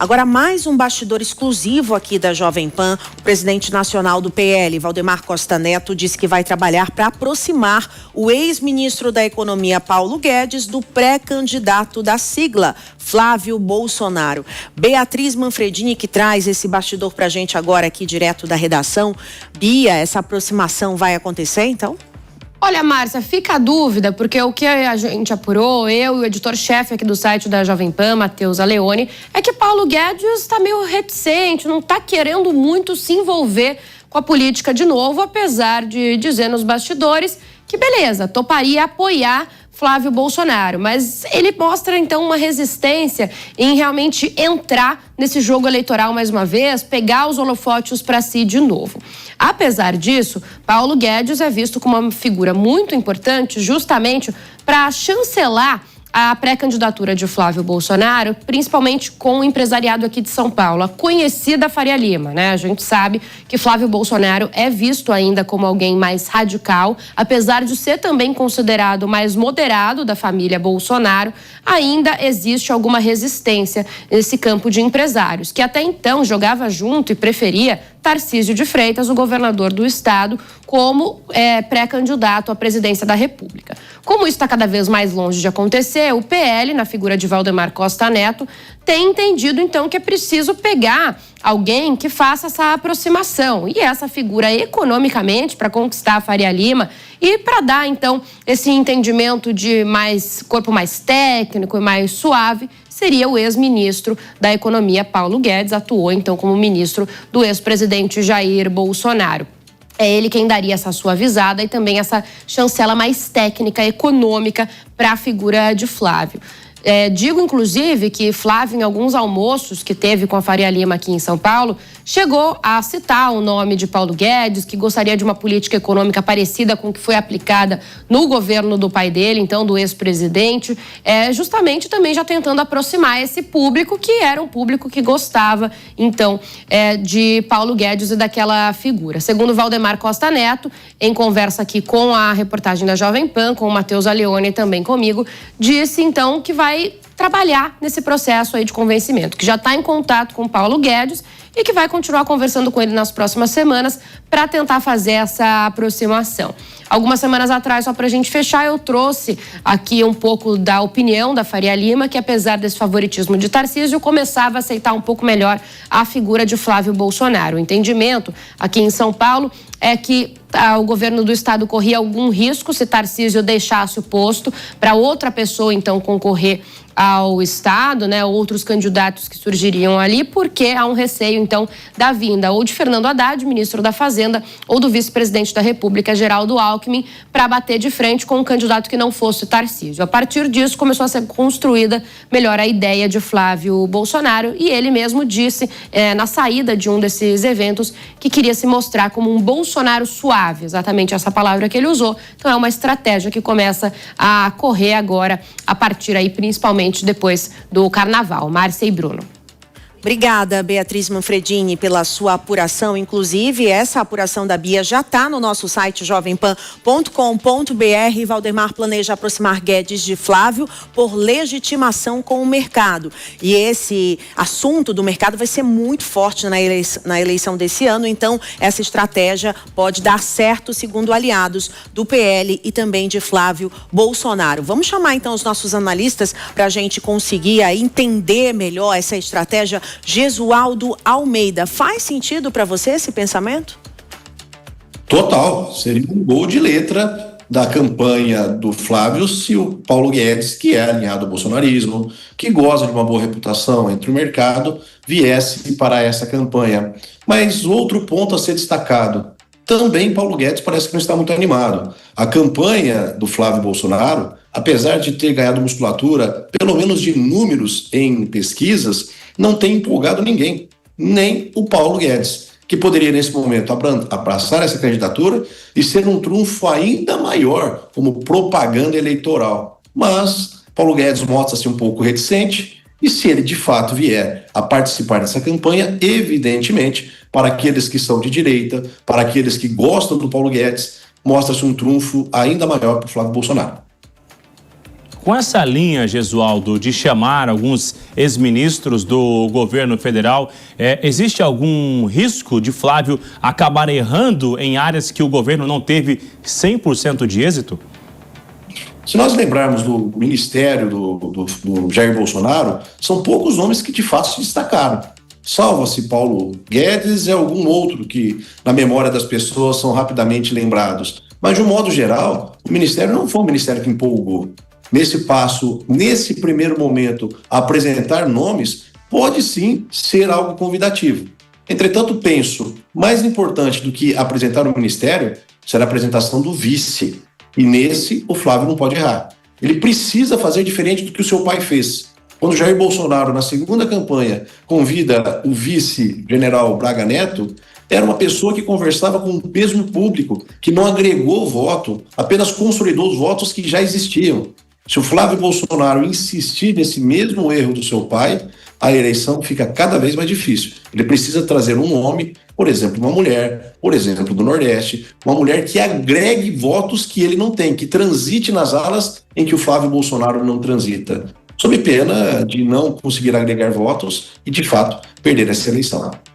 Agora, mais um bastidor exclusivo aqui da Jovem Pan. O presidente nacional do PL, Valdemar Costa Neto, disse que vai trabalhar para aproximar o ex-ministro da Economia, Paulo Guedes, do pré-candidato da sigla, Flávio Bolsonaro. Beatriz Manfredini, que traz esse bastidor para a gente agora aqui direto da redação. Bia, essa aproximação vai acontecer, então? Olha, Márcia, fica a dúvida, porque o que a gente apurou, eu e o editor-chefe aqui do site da Jovem Pan, Matheus Aleone, é que Paulo Guedes está meio reticente, não está querendo muito se envolver com a política de novo, apesar de dizer nos bastidores que, beleza, toparia apoiar Flávio Bolsonaro, mas ele mostra então uma resistência em realmente entrar nesse jogo eleitoral mais uma vez, pegar os holofotes para si de novo. Apesar disso, Paulo Guedes é visto como uma figura muito importante justamente para chancelar a pré-candidatura de Flávio Bolsonaro, principalmente com o empresariado aqui de São Paulo, a conhecida Faria Lima, né? A gente sabe que Flávio Bolsonaro é visto ainda como alguém mais radical, apesar de ser também considerado mais moderado da família Bolsonaro, ainda existe alguma resistência nesse campo de empresários, que até então jogava junto e preferia Tarcísio de Freitas, o governador do estado, como pré-candidato à presidência da República. Como isso está cada vez mais longe de acontecer, o PL, na figura de Valdemar Costa Neto, tem entendido então que é preciso pegar alguém que faça essa aproximação. E essa figura economicamente para conquistar a Faria Lima e para dar então esse entendimento de corpo mais técnico e mais suave, seria o ex-ministro da Economia, Paulo Guedes, atuou então como ministro do ex-presidente Jair Bolsonaro. É ele quem daria essa suavizada e também essa chancela mais técnica, econômica para a figura de Flávio. Digo, inclusive, que Flávio, em alguns almoços que teve com a Faria Lima aqui em São Paulo, chegou a citar o nome de Paulo Guedes, que gostaria de uma política econômica parecida com o que foi aplicada no governo do pai dele, então do ex-presidente, justamente também já tentando aproximar esse público, que era um público que gostava, então, de Paulo Guedes e daquela figura. Segundo Valdemar Costa Neto, em conversa aqui com a reportagem da Jovem Pan, com o Matheus Aleone e também comigo, disse, então, que vai trabalhar nesse processo aí de convencimento, que já está em contato com Paulo Guedes e que vai continuar conversando com ele nas próximas semanas para tentar fazer essa aproximação. Algumas semanas atrás, só para a gente fechar, eu trouxe aqui um pouco da opinião da Faria Lima, que apesar desse favoritismo de Tarcísio, começava a aceitar um pouco melhor a figura de Flávio Bolsonaro. O entendimento aqui em São Paulo é que o governo do estado corria algum risco se Tarcísio deixasse o posto para outra pessoa, então, concorrer ao estado, né, outros candidatos que surgiriam ali, porque há um receio, então, da vinda ou de Fernando Haddad, ministro da Fazenda, ou do vice-presidente da República, Geraldo Alckmin, para bater de frente com um candidato que não fosse Tarcísio. A partir disso, começou a ser construída melhor a ideia de Flávio Bolsonaro e ele mesmo disse, na saída de um desses eventos, que queria se mostrar como um Bolsonaro suave, exatamente essa palavra que ele usou. Então, é uma estratégia que começa a correr agora, a partir aí, principalmente depois do Carnaval. Márcia e Bruno. Obrigada, Beatriz Manfredini, pela sua apuração. Inclusive, essa apuração da Bia já está no nosso site jovempan.com.br. Valdemar planeja aproximar Guedes de Flávio por legitimação com o mercado. E esse assunto do mercado vai ser muito forte na eleição desse ano. Então, essa estratégia pode dar certo, segundo aliados do PL e também de Flávio Bolsonaro. Vamos chamar, então, os nossos analistas para a gente conseguir entender melhor essa estratégia. Gesualdo Almeida, faz sentido para você esse pensamento? Total, seria um gol de letra da campanha do Flávio se o Paulo Guedes, que é alinhado ao bolsonarismo, que goza de uma boa reputação entre o mercado, viesse para essa campanha. Mas outro ponto a ser destacado, também Paulo Guedes parece que não está muito animado. A campanha do Flávio Bolsonaro, apesar de ter ganhado musculatura, pelo menos de números em pesquisas, não tem empolgado ninguém, nem o Paulo Guedes, que poderia nesse momento abraçar essa candidatura e ser um trunfo ainda maior como propaganda eleitoral. Mas Paulo Guedes mostra-se um pouco reticente e se ele de fato vier a participar dessa campanha, evidentemente, para aqueles que são de direita, para aqueles que gostam do Paulo Guedes, mostra-se um trunfo ainda maior para o Flávio Bolsonaro. Com essa linha, Gesualdo, de chamar alguns ex-ministros do governo federal, existe algum risco de Flávio acabar errando em áreas que o governo não teve 100% de êxito? Se nós lembrarmos do ministério do Jair Bolsonaro, são poucos nomes que de fato se destacaram. Salva-se Paulo Guedes e algum outro que, na memória das pessoas, são rapidamente lembrados. Mas, de um modo geral, o ministério não foi um ministério que empolgou. Nesse passo, nesse primeiro momento, apresentar nomes pode sim ser algo convidativo. Entretanto, penso, mais importante do que apresentar o ministério será a apresentação do vice. E nesse, o Flávio não pode errar. Ele precisa fazer diferente do que o seu pai fez. Quando Jair Bolsonaro, na segunda campanha, convida o vice-general Braga Neto, era uma pessoa que conversava com o mesmo público, que não agregou voto, apenas consolidou os votos que já existiam. Se o Flávio Bolsonaro insistir nesse mesmo erro do seu pai, a eleição fica cada vez mais difícil. Ele precisa trazer um nome, por exemplo, uma mulher, por exemplo, do Nordeste, uma mulher que agregue votos que ele não tem, que transite nas alas em que o Flávio Bolsonaro não transita, sob pena de não conseguir agregar votos e, de fato, perder essa eleição.